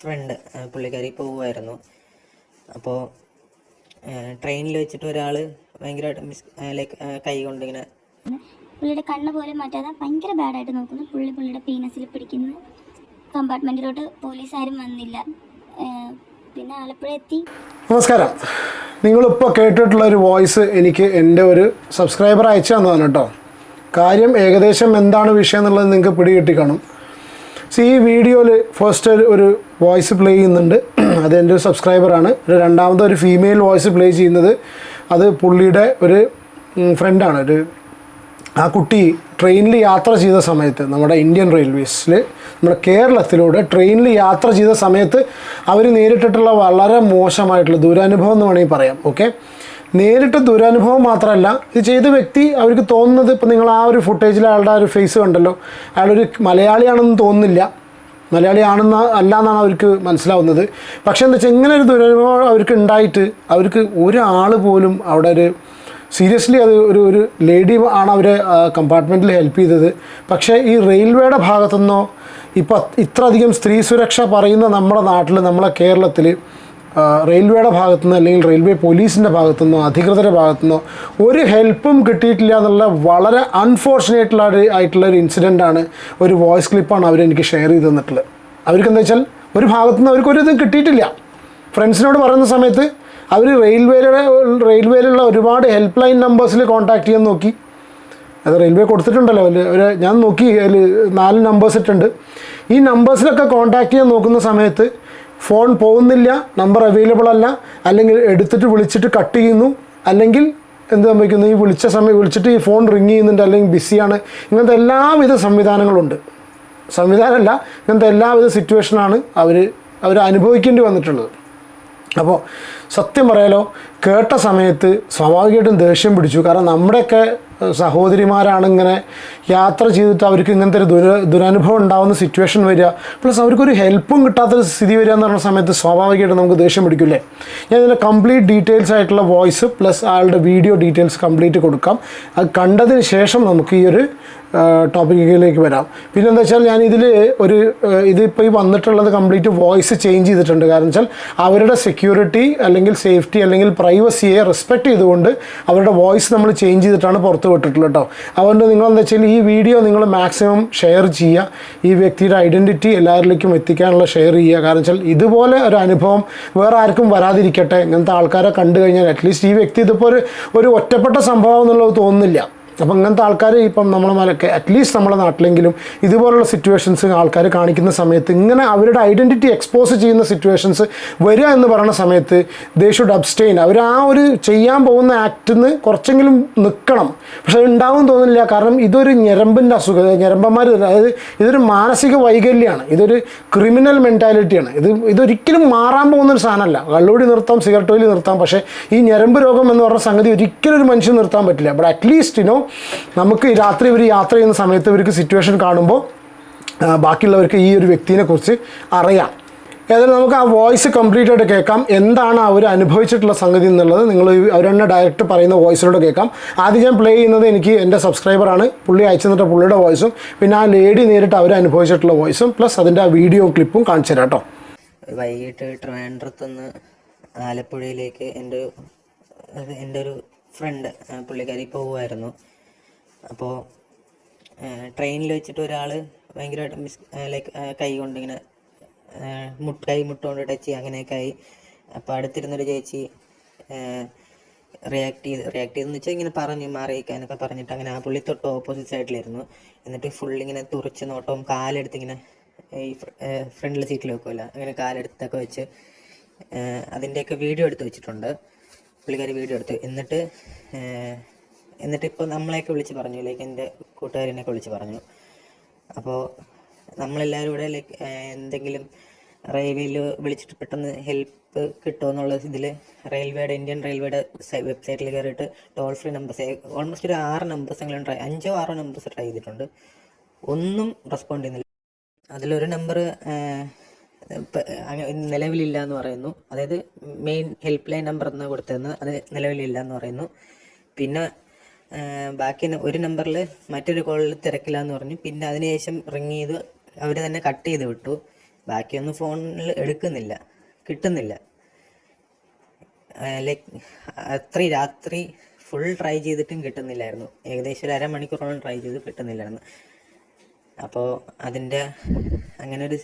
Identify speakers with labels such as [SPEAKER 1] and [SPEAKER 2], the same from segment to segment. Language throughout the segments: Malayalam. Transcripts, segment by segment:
[SPEAKER 1] ഫ്രണ്ട് പുള്ളിക്കാരി പോവുമായിരുന്നു. അപ്പോൾ ട്രെയിനിൽ വെച്ചിട്ട് ഒരാൾ ഭയങ്കരമായിട്ട് ലൈക്ക് കൈ കൊണ്ടിങ്ങനെ
[SPEAKER 2] പുള്ളിയുടെ കണ്ണ് പോലും മാറ്റാതെ ഭയങ്കര ബാഡായിട്ട് നോക്കുന്നു. പുള്ളിയുടെ പീനസിൽ പിടിക്കുന്നു. കമ്പാർട്ട്മെൻറ്റിലോട്ട് പോലീസാരും വന്നില്ല. പിന്നെ ആലപ്പുഴ എത്തി.
[SPEAKER 3] നമസ്കാരം. നിങ്ങളിപ്പോൾ കേട്ടിട്ടുള്ള ഒരു വോയിസ് എനിക്ക് എൻ്റെ ഒരു സബ്സ്ക്രൈബർ അയച്ചു തന്നതാണ് കേട്ടോ. കാര്യം ഏകദേശം എന്താണ് വിഷയം എന്നുള്ളത് നിങ്ങൾക്ക് പിടികിട്ടി കാണും. ഈ വീഡിയോയിൽ ഫസ്റ്റ് ഒരു വോയിസ് പ്ലേ ചെയ്യുന്നുണ്ട്, അത് എൻ്റെ ഒരു സബ്സ്ക്രൈബറാണ്. രണ്ടാമത്തെ ഒരു ഫീമെയിൽ വോയിസ് പ്ലേ ചെയ്യുന്നത് അത് പുള്ളിയുടെ ഒരു ഫ്രണ്ടാണ്. ആ കുട്ടി ട്രെയിനിൽ യാത്ര ചെയ്ത സമയത്ത് നമ്മുടെ ഇന്ത്യൻ റെയിൽവേസിൽ നമ്മുടെ കേരളത്തിലൂടെ ട്രെയിനിൽ യാത്ര ചെയ്ത സമയത്ത് അവർ നേരിട്ടിട്ടുള്ള വളരെ മോശമായിട്ടുള്ള ദുരനുഭവം എന്ന് വേണമെങ്കിൽ പറയാം. ഓക്കെ, നേരിട്ട് ദുരനുഭവം മാത്രമല്ല, ഇത് ചെയ്ത വ്യക്തി അവർക്ക് തോന്നുന്നത്, ഇപ്പോൾ നിങ്ങൾ ആ ഒരു ഫുട്ടേജിൽ അയാളുടെ ഒരു ഫേസ് കണ്ടല്ലോ, അയാളൊരു മലയാളിയാണെന്ന് തോന്നുന്നില്ല, അല്ലാന്നാണ് അവർക്ക് മനസ്സിലാവുന്നത്. പക്ഷേ എന്താ വെച്ചാൽ ഇങ്ങനെ ഒരു ദുരനുഭവം അവർക്ക് ഉണ്ടായിട്ട് അവർക്ക് ഒരാൾ പോലും അവിടെ സീരിയസ്ലി അത് ഒരു ലേഡി ആണ് അവരെ കമ്പാർട്ട്മെൻറ്റിൽ ഹെൽപ്പ് ചെയ്തത്. പക്ഷേ ഈ റെയിൽവേയുടെ ഭാഗത്തുനിന്നോ ഇപ്പോൾ ഇത്രയധികം സ്ത്രീ സുരക്ഷ പറയുന്ന നമ്മുടെ നാട്ടിൽ, നമ്മളെ കേരളത്തിൽ റെയിൽവേയുടെ ഭാഗത്തുനിന്ന് അല്ലെങ്കിൽ റെയിൽവേ പോലീസിൻ്റെ ഭാഗത്തുനിന്നോ അധികൃതരുടെ ഭാഗത്തുനിന്നോ ഒരു ഹെൽപ്പും കിട്ടിയിട്ടില്ല എന്നുള്ള വളരെ ആയിട്ടുള്ള ഒരു ഇൻസിഡൻ്റാണ്, ഒരു വോയിസ് ക്ലിപ്പാണ് അവരെനിക്ക് ഷെയർ ചെയ്ത് തന്നിട്ടുള്ളത്. അവർക്ക് എന്താ വെച്ചാൽ ഒരു ഭാഗത്തുനിന്ന് അവർക്കൊരു ഇതും കിട്ടിയിട്ടില്ല. ഫ്രണ്ട്സിനോട് പറയുന്ന സമയത്ത് അവർ റെയിൽവേയിലുള്ള ഒരുപാട് ഹെൽപ്പ് ലൈൻ നമ്പേഴ്സിൽ കോൺടാക്ട് ചെയ്യാൻ നോക്കി. അത് റെയിൽവേ കൊടുത്തിട്ടുണ്ടല്ലോ, ഞാൻ നോക്കി, അതിൽ 4 നമ്പേഴ്സ് ഇട്ടുണ്ട്. ഈ നമ്പേഴ്സിലൊക്കെ കോൺടാക്ട് ചെയ്യാൻ നോക്കുന്ന സമയത്ത് ഫോൺ പോകുന്നില്ല, നമ്പർ അവൈലബിൾ അല്ല, അല്ലെങ്കിൽ എടുത്തിട്ട് വിളിച്ചിട്ട് കട്ട് ചെയ്യുന്നു, അല്ലെങ്കിൽ എന്ത് സംഭവിക്കുന്നു, ഈ വിളിച്ചിട്ട് ഈ ഫോൺ റിങ് ചെയ്യുന്നുണ്ട്, അല്ലെങ്കിൽ ബിസിയാണ്. ഇങ്ങനത്തെ എല്ലാവിധ സംവിധാനങ്ങളുണ്ട്. സംവിധാനമല്ല, ഇങ്ങനത്തെ എല്ലാവിധ സിറ്റുവേഷനാണ് അവർ അനുഭവിക്കേണ്ടി വന്നിട്ടുള്ളത്. അപ്പോൾ സത്യം പറയാലോ, കേട്ട സമയത്ത് സ്വാഭാവികമായിട്ടും ദേഷ്യം പിടിച്ചു. കാരണം നമ്മുടെയൊക്കെ സഹോദരിമാരാണ് ഇങ്ങനെ യാത്ര ചെയ്തിട്ട് അവർക്ക് ഇങ്ങനത്തെ ഒരു ദുരനുഭവം ഉണ്ടാകുന്ന സിറ്റുവേഷൻ വരിക, പ്ലസ് അവർക്കൊരു ഹെൽപ്പും കിട്ടാത്തൊരു സ്ഥിതി വരിക എന്ന് പറഞ്ഞ സമയത്ത് സ്വാഭാവികമായിട്ടും നമുക്ക് ദേഷ്യം പിടിക്കില്ലേ. ഞാൻ ഇതിൻ്റെ കംപ്ലീറ്റ് ഡീറ്റെയിൽസ് ആയിട്ടുള്ള വോയിസ് പ്ലസ് ആളുടെ വീഡിയോ ഡീറ്റെയിൽസ് കംപ്ലീറ്റ് കൊടുക്കാം. അത് കണ്ടതിന് ശേഷം നമുക്ക് ഈ ഒരു ടോപ്പിക്കിലേക്ക് വരാം. പിന്നെ എന്താ വെച്ചാൽ ഞാൻ ഇതിപ്പോൾ ഈ വന്നിട്ടുള്ളത് കംപ്ലീറ്റ് വോയിസ് ചേഞ്ച് ചെയ്തിട്ടുണ്ട്. കാരണം വെച്ചാൽ അവരുടെ സെക്യൂരിറ്റി അല്ലെങ്കിൽ സേഫ്റ്റി അല്ലെങ്കിൽ പ്രൈവസിയെ റെസ്പെക്റ്റ് ചെയ്തുകൊണ്ട് അവരുടെ വോയിസ് നമ്മൾ ചേഞ്ച് ചെയ്തിട്ടാണ് പുറത്ത് വിട്ടിട്ടുള്ളത് കേട്ടോ. അതുകൊണ്ട് നിങ്ങളെന്താ വെച്ചാൽ ഈ വീഡിയോ നിങ്ങൾ മാക്സിമം ഷെയർ ചെയ്യുക, ഈ വ്യക്തിയുടെ ഐഡൻറ്റിറ്റി എല്ലാവരിലേക്കും എത്തിക്കാനുള്ള ഷെയർ ചെയ്യുക. കാരണം വെച്ചാൽ ഇതുപോലെ ഒരു അനുഭവം വേറെ ആർക്കും വരാതിരിക്കട്ടെ. ഇങ്ങനത്തെ ആൾക്കാരെ കണ്ടു കഴിഞ്ഞാൽ അറ്റ്ലീസ്റ്റ് ഈ വ്യക്തി ഇതിപ്പോൾ ഒരു ഒറ്റപ്പെട്ട സംഭവം എന്നുള്ളത് തോന്നുന്നില്ല. അപ്പം ഇങ്ങനത്തെ ആൾക്കാർ ഇപ്പം നമ്മളൊക്കെ അറ്റ്ലീസ്റ്റ് നമ്മുടെ നാട്ടിലെങ്കിലും ഇതുപോലുള്ള സിറ്റുവേഷൻസ് ആൾക്കാർ കാണിക്കുന്ന സമയത്ത്, ഇങ്ങനെ അവരുടെ ഐഡൻറ്റിറ്റി എക്സ്പോസ് ചെയ്യുന്ന സിറ്റുവേഷൻസ് വരിക എന്ന് പറയുന്ന സമയത്ത് ദേ ഷുഡ് അബ്സ്റ്റെയിൻ. അവർ ആ ഒരു ചെയ്യാൻ പോകുന്ന ആക്റ്റിൽ നിന്ന് കുറച്ചെങ്കിലും നിൽക്കണം. പക്ഷെ ഉണ്ടാവും തോന്നുന്നില്ല. കാരണം ഇതൊരു ഞരമ്പിൻ്റെ അസുഖം, ഞരമ്പന്മാർ, അതായത് ഇതൊരു മാനസിക വൈകല്യമാണ്, ഇതൊരു ക്രിമിനൽ മെൻറ്റാലിറ്റിയാണ്. ഇതൊരിക്കലും മാറാൻ പോകുന്നൊരു സാധനമല്ല. കള്ളുകൂടി നിർത്താം, സിഗരറ്റ് വലി നിർത്താം, പക്ഷേ ഈ ഞരമ്പ് രോഗം എന്ന് പറഞ്ഞ സംഗതി ഒരിക്കലും ഒരു മനുഷ്യൻ നിർത്താൻ പറ്റില്ല. ബട്ട് അറ്റ്ലീസ്റ്റ് നമുക്ക് രാത്രി ഇവർ യാത്ര ചെയ്യുന്ന സമയത്ത് ഇവർക്ക് സിറ്റുവേഷൻ കാണുമ്പോൾ ബാക്കിയുള്ളവർക്ക് ഈ ഒരു വ്യക്തിനെ കുറിച്ച് അറിയാം. ഏതായാലും നമുക്ക് ആ വോയിസ് കംപ്ലീറ്റ് ആയിട്ട് കേൾക്കാം. എന്താണ് അവർ അനുഭവിച്ചിട്ടുള്ള സംഗതി എന്നുള്ളത് നിങ്ങൾ അവരെന്നെ ഡയറക്റ്റ് പറയുന്ന വോയിസിലൂടെ കേൾക്കാം. ആദ്യം ഞാൻ പ്ലേ ചെയ്യുന്നത് എനിക്ക് എൻ്റെ സബ്സ്ക്രൈബറാണ്, പുള്ളി അയച്ചു തന്നിട്ട് പുള്ളിയുടെ വോയിസും പിന്നെ ആ ലേഡി നേരിട്ട് അവർ അനുഭവിച്ചിട്ടുള്ള വോയിസും പ്ലസ് അതിൻ്റെ ആ വീഡിയോ ക്ലിപ്പും കാണിച്ചു തരാം കേട്ടോ.
[SPEAKER 1] വൈകിട്ട് ട്രിവാൻഡ്രത്തുനിന്ന് ആലപ്പുഴയിലേക്ക് എൻ്റെ ഒരു ഫ്രണ്ട് പുള്ളിക്കാരി പോവുമായിരുന്നു. അപ്പോൾ ട്രെയിനിൽ വെച്ചിട്ട് ഒരാൾ ഭയങ്കരമായിട്ട് ലൈക്ക് കൈ കൊണ്ടിങ്ങനെ മുട്ടുകൊണ്ട് ടച്ച് ചെയ്യുക, അങ്ങനെയൊക്കെ ആയി. അപ്പോൾ അടുത്തിരുന്നൊരു ചേച്ചി റിയാക്ട് ചെയ്തെന്ന് വെച്ചാൽ ഇങ്ങനെ പറഞ്ഞു മാറിയിക്കാനൊക്കെ പറഞ്ഞിട്ട്, അങ്ങനെ ആ പുള്ളി തൊട്ട് ഓപ്പോസിറ്റ് സൈഡിലായിരുന്നു. എന്നിട്ട് ഫുള്ളിങ്ങനെ തുറച്ച് നോട്ടവും കാലെടുത്ത് ഇങ്ങനെ ഈ ഫ്രണ്ടിലെ സീറ്റിൽ വെക്കുമല്ലോ, അങ്ങനെ കാലെടുത്തൊക്കെ വെച്ച് അതിൻ്റെയൊക്കെ വീഡിയോ എടുത്ത് വെച്ചിട്ടുണ്ട്. പുള്ളിക്കാരി വീഡിയോ എടുത്ത് എന്നിട്ട് ഇപ്പോൾ നമ്മളെയൊക്കെ വിളിച്ച് പറഞ്ഞു, ലൈക്ക് എൻ്റെ കൂട്ടുകാരനെയൊക്കെ വിളിച്ച് പറഞ്ഞു. അപ്പോൾ നമ്മളെല്ലാവരും കൂടെ ലൈക്ക് എന്തെങ്കിലും റെയിൽവേയിൽ വിളിച്ചിട്ട് പെട്ടെന്ന് ഹെൽപ്പ് കിട്ടുമോ എന്നുള്ള ഇതിൽ ഇന്ത്യൻ റെയിൽവേയുടെ വെബ്സൈറ്റിൽ കയറിയിട്ട് ടോൾ ഫ്രീ നമ്പേഴ്സ് ഓൾമോസ്റ്റ് ഒരു 6 നമ്പേഴ്സ് എങ്കിലും 5-6 നമ്പേഴ്സ് ട്രൈ ചെയ്തിട്ടുണ്ട്. ഒന്നും റെസ്പോണ്ട് ചെയ്യുന്നില്ല. അതിലൊരു നമ്പർ നിലവിലില്ല എന്ന് പറയുന്നു. അതായത് മെയിൻ ഹെൽപ്പ് ലൈൻ നമ്പർ എന്ന് കൊടുത്തതെന്ന് അത് നിലവിലില്ല എന്ന് പറയുന്നു. പിന്നെ ബാക്കി ഒരു നമ്പറിൽ മറ്റൊരു കോളിൽ തിരക്കില്ല എന്ന് പറഞ്ഞു. പിന്നെ അതിനുശേഷം റിങ് ചെയ്ത് അവർ തന്നെ കട്ട് ചെയ്ത് വിട്ടു. ബാക്കിയൊന്നും ഫോണിൽ എടുക്കുന്നില്ല, കിട്ടുന്നില്ല. ലൈക്ക് അത്രയും രാത്രി ഫുൾ ട്രൈ ചെയ്തിട്ടും കിട്ടുന്നില്ലായിരുന്നു. ഏകദേശം ഒരു അരമണിക്കൂറോളം ട്രൈ ചെയ്ത് കിട്ടുന്നില്ലായിരുന്നു. അപ്പോൾ അതിൻ്റെ അങ്ങനെ ഒരു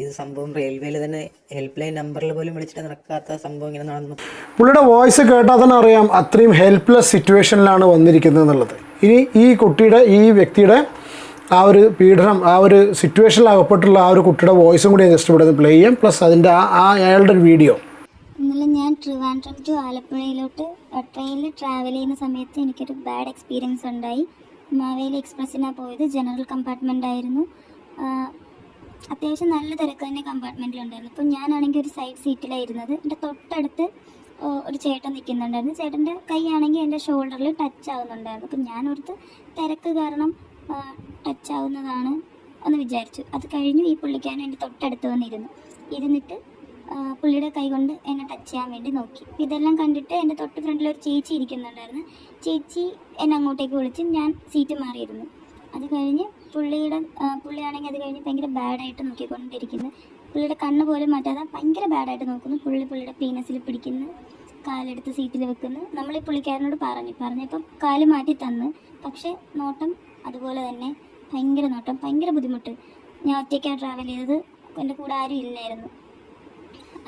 [SPEAKER 1] ഇത് സംഭവം റെയിൽവേയിൽ തന്നെ ഹെൽപ്പ് ലൈൻ നമ്പറിൽ പോലും വിളിച്ചിട്ട് നടക്കാത്ത സംഭവം ഇങ്ങനെ നടന്നു.
[SPEAKER 3] പുള്ളിയുടെ വോയിസ് കേട്ടാൽ തന്നെ അറിയാം അത്രയും ഹെൽപ്ലെസ് സിറ്റുവേഷനിലാണ് വന്നിരിക്കുന്നത് എന്നുള്ളത്. ഇനി ഈ വ്യക്തിയുടെ ആ ഒരു പീഡനം, ആ ഒരു സിറ്റുവേഷനിൽ അകപ്പെട്ടുള്ള ആ ഒരു കുട്ടിയുടെ വോയിസും കൂടി ഞാൻ ജസ്റ്റ് ഇവിടെ പ്ലേ ചെയ്യാം, പ്ലസ് അതിൻ്റെ അയാളുടെ ഒരു വീഡിയോ.
[SPEAKER 2] ഇന്നലെ ഞാൻ ട്രിവാൻഡ്രം ടു ആലപ്പുഴയിലോട്ട് ട്രെയിനിൽ ട്രാവൽ ചെയ്യുന്ന സമയത്ത് എനിക്കൊരു ബാഡ് എക്സ്പീരിയൻസ് ഉണ്ടായി. മാവേലി എക്സ്പ്രസ്സിനാണ് പോയത്. ജനറൽ കമ്പാർട്ട്മെൻ്റ് ആയിരുന്നു. അത്യാവശ്യം നല്ല തിരക്ക് തന്നെ കമ്പാർട്ട്മെൻറ്റിലുണ്ടായിരുന്നു. അപ്പോൾ ഞാനാണെങ്കിൽ ഒരു സൈഡ് സീറ്റിലായിരുന്നത്. എൻ്റെ തൊട്ടടുത്ത് ഒരു ചേട്ടൻ നിൽക്കുന്നുണ്ടായിരുന്നു. ചേട്ടൻ്റെ കൈയാണെങ്കിൽ എൻ്റെ ഷോൾഡറിൽ ടച്ച് ആവുന്നുണ്ടായിരുന്നു. അപ്പം ഞാനോർത്ത് തിരക്ക് കാരണം ടച്ച് ആവുന്നതാണ് എന്ന് വിചാരിച്ചു. അത് കഴിഞ്ഞു ഈ പുള്ളിക്കാരൻ എൻ്റെ തൊട്ടടുത്ത് ഇരുന്നിട്ട് പുള്ളിയുടെ കൈ കൊണ്ട് എന്നെ ടച്ച് ചെയ്യാൻ വേണ്ടി നോക്കി. ഇതെല്ലാം കണ്ടിട്ട് എൻ്റെ തൊട്ട് ഫ്രണ്ടിൽ ഒരു ചേച്ചി ഇരിക്കുന്നുണ്ടായിരുന്നു. ചേച്ചി എന്നെ അങ്ങോട്ടേക്ക് വിളിച്ച് ഞാൻ സീറ്റ് മാറിയിരുന്നു. അത് കഴിഞ്ഞ് പുള്ളിയാണെങ്കിൽ അത് കഴിഞ്ഞ് ഭയങ്കര ബാഡായിട്ട് നോക്കിക്കൊണ്ടിരിക്കുന്നു. പുള്ളിയുടെ കണ്ണ് പോലും മാറ്റാതെ ഭയങ്കര ബാഡായിട്ട് നോക്കുന്നു. പുള്ളിയുടെ പീനസിൽ പിടിക്കുന്നു, കാലെടുത്ത് സീറ്റിൽ വെക്കുന്നു. നമ്മൾ ഈ പുള്ളിക്കാരനോട് പറഞ്ഞപ്പം കാല് മാറ്റി തന്ന്. പക്ഷേ നോട്ടം അതുപോലെ തന്നെ, ഭയങ്കര നോട്ടം, ഭയങ്കര ബുദ്ധിമുട്ട്. ഞാൻ ഒറ്റയ്ക്കാണ് ട്രാവൽ ചെയ്തത്, എൻ്റെ കൂടെ ആരും ഇല്ലായിരുന്നു.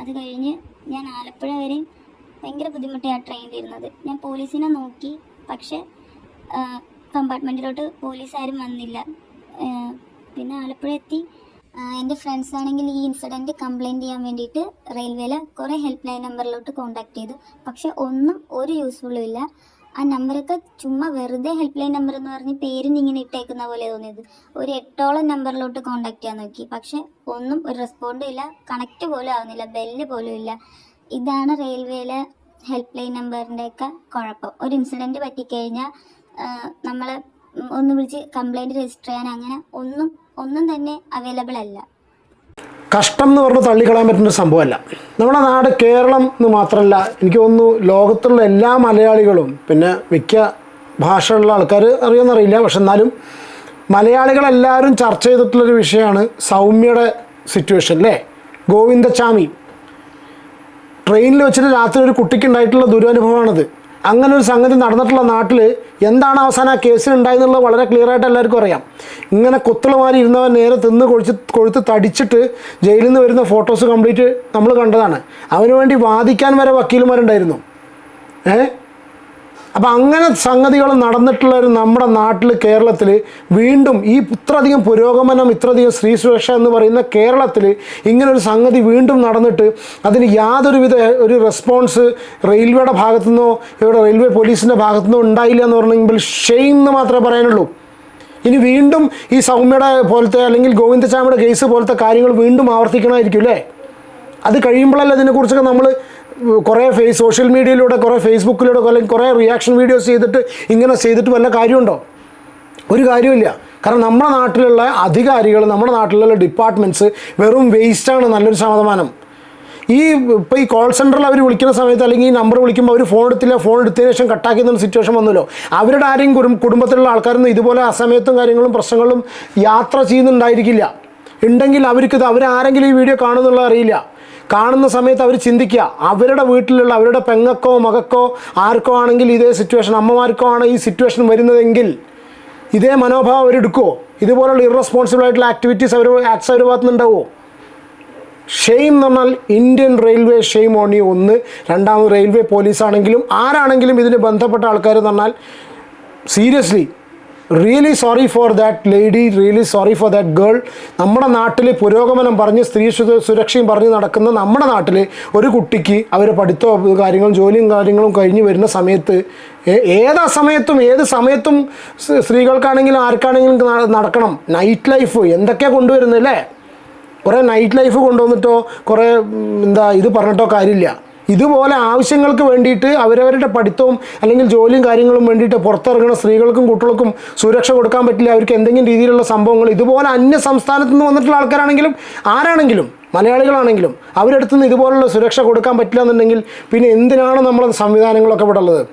[SPEAKER 2] അത് കഴിഞ്ഞ് ഞാൻ ആലപ്പുഴ വരെ ഭയങ്കര ബുദ്ധിമുട്ടിയാണ് ട്രെയിനിലിരുന്നത്. ഞാൻ പോലീസിനെ നോക്കി, പക്ഷേ കമ്പാർട്ട്മെൻറ്റിലോട്ട് പോലീസാരും വന്നില്ല. പിന്നെ ആലപ്പുഴ എത്തി. എൻ്റെ ഫ്രണ്ട്സ് ആണെങ്കിൽ ഈ ഇൻസിഡൻറ്റ് കംപ്ലയിൻറ്റ് ചെയ്യാൻ വേണ്ടിയിട്ട് റെയിൽവേയിൽ കുറേ ഹെൽപ്പ് ലൈൻ നമ്പറിലോട്ട് കോൺടാക്ട് ചെയ്തു. പക്ഷേ ഒന്നും ഒരു യൂസ്ഫുള്ളും ഇല്ല. ആ നമ്പറൊക്കെ ചുമ്മാ വെറുതെ ഹെൽപ്പ് ലൈൻ നമ്പർ എന്ന് പറഞ്ഞ് പേരിന് ഇങ്ങനെ ഇട്ടേക്കുന്ന പോലെ തോന്നിയത്. ഒരു 8ഓളം നമ്പറിലോട്ട് കോൺടാക്ട് ചെയ്യാൻ നോക്കി. പക്ഷേ ഒന്നും ഒരു റെസ്പോണ്ടും ഇല്ല, കണക്റ്റ് പോലും ആവുന്നില്ല, ബെല്ല് പോലും ഇല്ല. ഇതാണ് റെയിൽവേയിലെ ഹെൽപ്പ് ലൈൻ നമ്പറിൻ്റെയൊക്കെ കുഴപ്പം. ഒരു ഇൻസിഡൻറ്റ് പറ്റിക്കഴിഞ്ഞാൽ നമ്മൾ ഒന്ന് വിളിച്ച് കംപ്ലയിൻറ്റ് രജിസ്റ്റർ ചെയ്യാൻ അങ്ങനെ ഒന്നും തന്നെ അവൈലബിൾ അല്ല.
[SPEAKER 3] കഷ്ടം എന്ന് പറഞ്ഞ് തള്ളിക്കളയാൻ പറ്റുന്ന സംഭവമല്ല. നമ്മുടെ നാട് കേരളം എന്ന് മാത്രമല്ല, എനിക്ക് തോന്നുന്നു ലോകത്തുള്ള എല്ലാ മലയാളികളും, പിന്നെ മിക്ക ഭാഷയുള്ള ആൾക്കാർ അറിയുമെന്നറിയില്ല, പക്ഷെ എന്നാലും മലയാളികളെല്ലാവരും ചർച്ച ചെയ്തിട്ടുള്ളൊരു വിഷയമാണ് സൗമ്യയുടെ സിറ്റുവേഷൻ അല്ലേ. ഗോവിന്ദച്ചാമി ട്രെയിനിൽ വെച്ചിട്ട് രാത്രി ഒരു കുട്ടിക്ക് ഉണ്ടായിട്ടുള്ള ദുരനുഭവമാണിത്. അങ്ങനെ ഒരു സംഗതി നടന്നിട്ടുള്ള നാട്ടിൽ എന്താണ് അവസാനം ആ കേസിൽ ഉണ്ടായെന്നുള്ളത് വളരെ ക്ലിയറായിട്ട് എല്ലാവർക്കും അറിയാം. ഇങ്ങനെ കൊത്തുളമാരി ഇരുന്നവൻ നേരെ കൊഴുത്ത് തടിച്ചിട്ട് ജയിലിൽ നിന്ന് വരുന്ന ഫോട്ടോസ് കംപ്ലീറ്റ് നമ്മൾ കണ്ടതാണ്. അവന് വേണ്ടി വാദിക്കാൻ വരെ വക്കീലുമാരുണ്ടായിരുന്നു. അപ്പം അങ്ങനെ സംഗതികൾ നടന്നിട്ടുള്ള ഒരു നമ്മുടെ നാട്ടിൽ, കേരളത്തിൽ വീണ്ടും ഈ ഇത്രയധികം പുരോഗമനം, ഇത്രയധികം സ്ത്രീ സുരക്ഷ എന്ന് പറയുന്ന കേരളത്തിൽ ഇങ്ങനൊരു സംഗതി വീണ്ടും നടന്നിട്ട് അതിന് യാതൊരുവിധ ഒരു റെസ്പോൺസ് റെയിൽവേയുടെ ഭാഗത്തുനിന്നോ ഇവിടെ റെയിൽവേ പോലീസിൻ്റെ ഭാഗത്തുനിന്നോ ഉണ്ടായില്ല എന്ന് പറഞ്ഞെങ്കിൽ ഷെയിം എന്ന് മാത്രമേ പറയാനുള്ളൂ. ഇനി വീണ്ടും ഈ സൗമ്യയുടെ പോലത്തെ അല്ലെങ്കിൽ ഗോവിന്ദച്ചാമിയുടെ കേസ് പോലത്തെ കാര്യങ്ങൾ വീണ്ടും ആവർത്തിക്കണമായിരിക്കും അല്ലേ. അത് കഴിയുമ്പോഴല്ല ഇതിനെക്കുറിച്ചൊക്കെ നമ്മൾ കുറേ സോഷ്യൽ മീഡിയയിലൂടെ, കുറേ ഫേസ്ബുക്കിലൂടെ, അല്ലെങ്കിൽ കുറേ റിയാക്ഷൻ വീഡിയോസ് ഇങ്ങനെ ചെയ്തിട്ട് വല്ല കാര്യമുണ്ടോ? ഒരു കാര്യമില്ല. കാരണം നമ്മുടെ നാട്ടിലുള്ള അധികാരികൾ, നമ്മുടെ നാട്ടിലുള്ള ഡിപ്പാർട്ട്മെൻറ്റ്സ് വെറും വേസ്റ്റാണ് നല്ലൊരു ശതമാനം. ഇപ്പോൾ ഈ കോൾ സെൻറ്ററിൽ അവർ വിളിക്കുന്ന സമയത്ത് അല്ലെങ്കിൽ ഈ നമ്പർ വിളിക്കുമ്പോൾ അവർ ഫോൺ എടുത്തതിന് ശേഷം കട്ടാക്കുന്ന സിറ്റുവേഷൻ വന്നല്ലോ. അവരുടെ ആരെയും കുടുംബത്തിലുള്ള ആൾക്കാരൊന്നും ഇതുപോലെ അസമയത്തും കാര്യങ്ങളും പ്രശ്നങ്ങളും യാത്ര ചെയ്യുന്നുണ്ടായിരിക്കില്ല. ഉണ്ടെങ്കിൽ അവരാരെങ്കിലും ഈ വീഡിയോ കാണുന്നുള്ള അറിയില്ല. കാണുന്ന സമയത്ത് അവർ ചിന്തിക്കുക, അവരുടെ വീട്ടിലുള്ള അവരുടെ പെങ്ങക്കോ മകക്കോ ആർക്കോ ആണെങ്കിൽ ഇതേ സിറ്റുവേഷൻ, അമ്മമാർക്കോ ആണ് ഈ സിറ്റുവേഷൻ വരുന്നതെങ്കിൽ ഇതേ മനോഭാവം അവരെടുക്കുമോ? ഇതുപോലുള്ള ഇറസ്പോൺസിബിൾ ആയിട്ടുള്ള ആക്ടിവിറ്റീസ് ആക്ട്സ് അവരുടെ ഭാഗത്ത് നിന്നുണ്ടാവുമോ? ഷെയിം എന്ന് പറഞ്ഞാൽ Indian railway shame on you. ഒന്ന്. രണ്ടാമത് റെയിൽവേ പോലീസാണെങ്കിലും ആരാണെങ്കിലും ഇതിന് ബന്ധപ്പെട്ട ആൾക്കാർ എന്ന് പറഞ്ഞാൽ seriously really sorry for that lady, really sorry for that girl. നമ്മുടെ നാട്ടിൽ പുരോഗമനം പറഞ്ഞ് സ്ത്രീ സുരക്ഷയും പറഞ്ഞ് നടക്കുന്ന നമ്മുടെ നാട്ടിൽ ഒരു കുട്ടിക്ക് അവരെ പഠിത്തവും കാര്യങ്ങളും ജോലിയും കാര്യങ്ങളും കഴിഞ്ഞ് വരുന്ന സമയത്ത് ഏത് സമയത്തും സ്ത്രീകൾക്കാണെങ്കിലും ആർക്കാണെങ്കിലും നടക്കണം. നൈറ്റ് ലൈഫ് എന്തൊക്കെയാണ് കൊണ്ടുവരുന്നത് അല്ലേ. കുറേ നൈറ്റ് ലൈഫ് കൊണ്ടുവന്നിട്ടോ കുറേ ഇത് പറഞ്ഞിട്ടോ കാര്യമില്ല. ഇതുപോലെ ആവശ്യങ്ങൾക്ക് വേണ്ടിയിട്ട് അവരവരുടെ പഠിത്തവും അല്ലെങ്കിൽ ജോലിയും കാര്യങ്ങളും വേണ്ടിയിട്ട് പുറത്തിറങ്ങുന്ന സ്ത്രീകൾക്കും കുട്ടികൾക്കും സുരക്ഷ കൊടുക്കാൻ പറ്റില്ല. അവർക്ക് എന്തെങ്കിലും രീതിയിലുള്ള സംഭവങ്ങൾ ഇതുപോലെ അന്യ സംസ്ഥാനത്ത് നിന്ന് വന്നിട്ടുള്ള ആൾക്കാരാണെങ്കിലും ആരാണെങ്കിലും മലയാളികളാണെങ്കിലും അവരെടുത്തുനിന്ന് ഇതുപോലുള്ള സുരക്ഷ കൊടുക്കാൻ പറ്റില്ല എന്നുണ്ടെങ്കിൽ പിന്നെ എന്തിനാണ് നമ്മളെ സംവിധാനങ്ങളൊക്കെ ഇവിടെ ഉള്ളത്?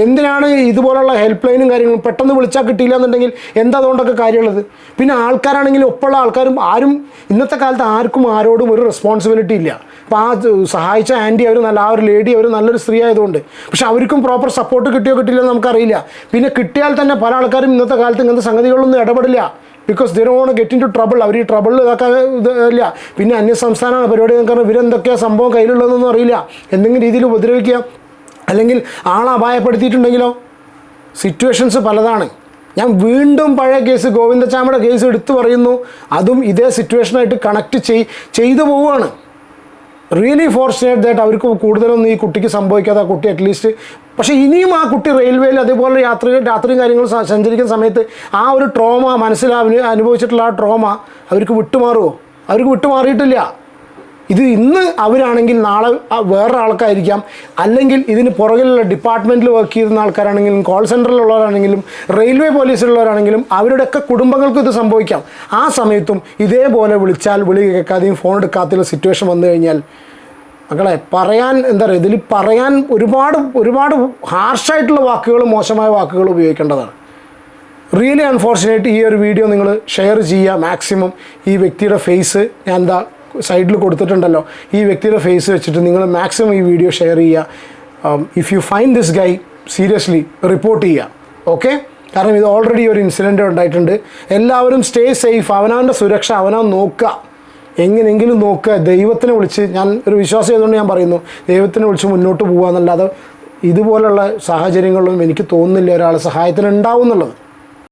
[SPEAKER 3] എന്തിനാണ് ഇതുപോലുള്ള ഹെൽപ്പ് ലൈനും കാര്യങ്ങളും പെട്ടെന്ന് വിളിച്ചാൽ കിട്ടിയില്ല എന്നുണ്ടെങ്കിൽ എന്താ അതുകൊണ്ടൊക്കെ കാര്യമുള്ളത്? പിന്നെ ആൾക്കാരാണെങ്കിലും ഒപ്പമുള്ള ആൾക്കാരും ആരും ഇന്നത്തെ കാലത്ത് ആർക്കും ആരോടും ഒരു റെസ്പോൺസിബിലിറ്റി ഇല്ല. അപ്പോൾ ആ സഹായിച്ച ആൻറ്റി അവർ ആ ഒരു ലേഡി അവർ നല്ലൊരു സ്ത്രീ ആയതുകൊണ്ട്, പക്ഷെ അവർക്കും പ്രോപ്പർ സപ്പോർട്ട് കിട്ടിയോ കിട്ടിയില്ലെന്ന് നമുക്കറിയില്ല. പിന്നെ കിട്ടിയാൽ തന്നെ പല ആൾക്കാരും ഇന്നത്തെ കാലത്ത് ഇങ്ങനത്തെ സംഗതികളൊന്നും ഇടപെടില്ല. Because they don't want get into trouble. അവർ ഈ ട്രബിൾ ഇതാക്കാൻ ഇല്ല. പിന്നെ അന്യസംസ്ഥാനമാണ് പരിപാടി കാരണം ഇവരെന്തൊക്കെയാണ് സംഭവം കയ്യിലുള്ളതെന്നൊന്നും അറിയില്ല. എന്തെങ്കിലും രീതിയിൽ ഉപദ്രവിക്കുക അല്ലെങ്കിൽ ആളെ അപായപ്പെടുത്തിയിട്ടുണ്ടെങ്കിലോ? സിറ്റുവേഷൻസ് പലതാണ്. ഞാൻ വീണ്ടും പഴയ കേസ് ഗോവിന്ദച്ചാമിയുടെ കേസ് എടുത്തു പറയുന്നു. അതും ഇതേ സിറ്റുവേഷനായിട്ട് കണക്ട് ചെയ്തു പോവുകയാണ്. റിയലി ഫോർച്ചുനേറ്റ് ദാറ്റ് അവർക്ക് കൂടുതലൊന്നും ഈ കുട്ടിക്ക് സംഭവിക്കാതെ ആ കുട്ടി അറ്റ്ലീസ്റ്റ്. പക്ഷേ ഇനിയും ആ കുട്ടി റെയിൽവേയിൽ അതേപോലെ രാത്രിയും കാര്യങ്ങളും സഞ്ചരിക്കുന്ന സമയത്ത് ആ ഒരു ട്രോമ അനുഭവിച്ചിട്ടുള്ള ആ ട്രോമ അവർക്ക് വിട്ടുമാറുമോ? അവർക്ക് വിട്ടുമാറിയിട്ടില്ല. ഇത് ഇന്ന് അവരാണെങ്കിൽ നാളെ വേറൊരാൾക്കായിരിക്കാം, അല്ലെങ്കിൽ ഇതിന് പുറകിലുള്ള ഡിപ്പാർട്ട്മെൻറ്റിൽ വർക്ക് ചെയ്യുന്ന ആൾക്കാരാണെങ്കിലും കോൾ സെൻറ്ററിലുള്ളവരാണെങ്കിലും റെയിൽവേ പോലീസിലുള്ളവരാണെങ്കിലും അവരുടെയൊക്കെ കുടുംബങ്ങൾക്കും ഇത് സംഭവിക്കാം. ആ സമയത്തും ഇതേപോലെ വിളിച്ചാൽ വിളി കേൾക്കാതെയും ഫോൺ എടുക്കാതെയുള്ള സിറ്റുവേഷൻ വന്നു കഴിഞ്ഞാൽ മക്കളെ പറയാൻ എന്താ പറയുക, ഇതിൽ പറയാൻ ഒരുപാട് ഹാർഷായിട്ടുള്ള വാക്കുകൾ, മോശമായ വാക്കുകൾ ഉപയോഗിക്കേണ്ടതാണ്. Really unfortunate. ഈ ഒരു വീഡിയോ നിങ്ങൾ ഷെയർ ചെയ്യുക മാക്സിമം. ഈ വ്യക്തിയുടെ ഫേസ് ഞാൻ സൈഡിൽ കൊടുത്തിട്ടുണ്ടല്ലോ, ഈ വ്യക്തിയുടെ ഫേസ് വെച്ചിട്ട് നിങ്ങൾ മാക്സിമം ഈ വീഡിയോ ഷെയർ ചെയ്യുക. If you find this guy seriously report ചെയ്യുക. ഓക്കെ? കാരണം ഇത് ഓൾറെഡി ഒരു ഇൻസിഡൻറ്റ് ഉണ്ടായിട്ടുണ്ട്. എല്ലാവരും സ്റ്റേ സേഫ്. അവനവൻ്റെ സുരക്ഷ അവനവൻ നോക്കുക, എങ്ങനെയെങ്കിലും നോക്കുക. ദൈവത്തിനെ വിളിച്ച്, ഞാൻ ഒരു വിശ്വാസം ചെയ്തുകൊണ്ട് ഞാൻ പറയുന്നു, ദൈവത്തിനെ വിളിച്ച് മുന്നോട്ട് പോകുക എന്നല്ലാതെ ഇതുപോലുള്ള സാഹചര്യങ്ങളിലും എനിക്ക് തോന്നുന്നില്ല ഒരാൾ സഹായത്തിന് ഉണ്ടാവും എന്നുള്ളത്.